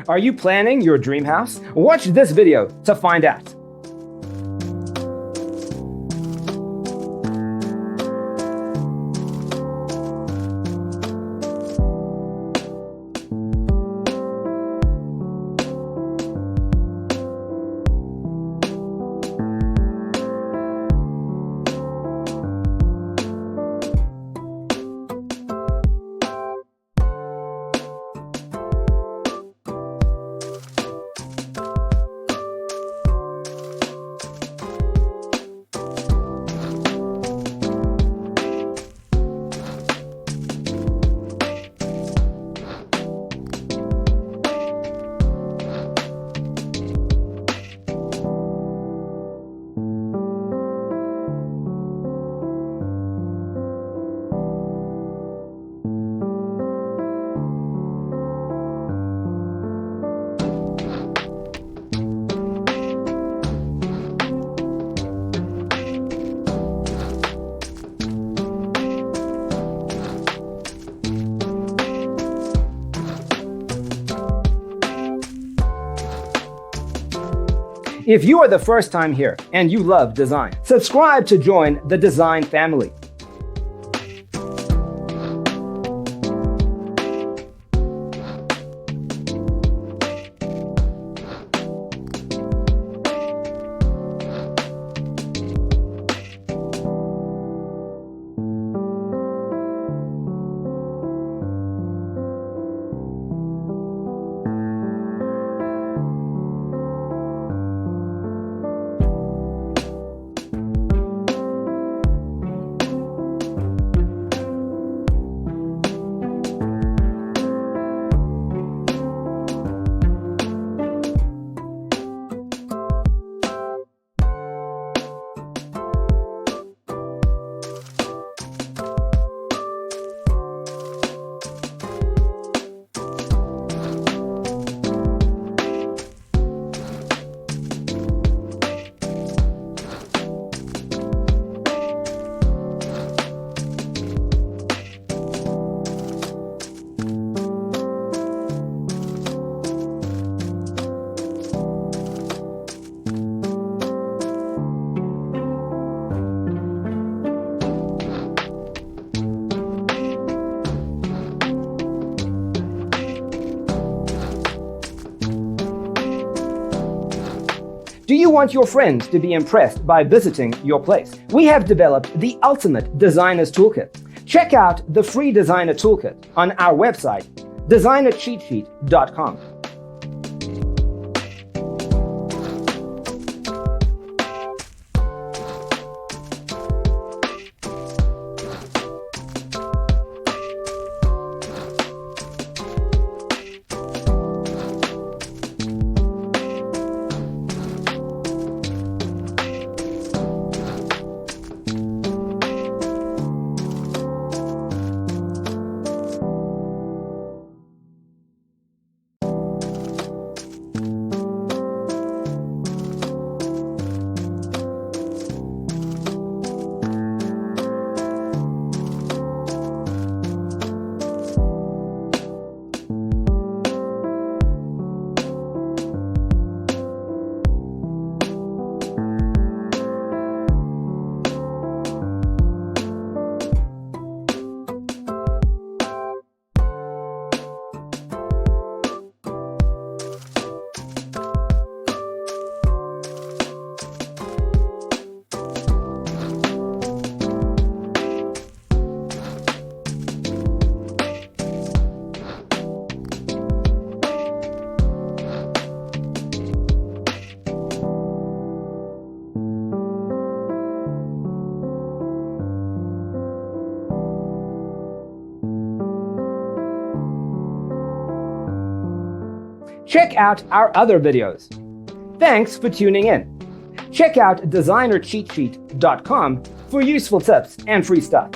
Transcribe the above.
Are you planning your dream house? Watch this video to find out. If you are the first time here and you love design, subscribe to join the design family. Do you want your friends to be impressed by visiting your place? We have developed the ultimate designer's toolkit. Check out the free designer toolkit on our website, designercheatsheet.com. Check out our other videos. Thanks for tuning in. Check out designercheatsheet.com for useful tips and free stuff.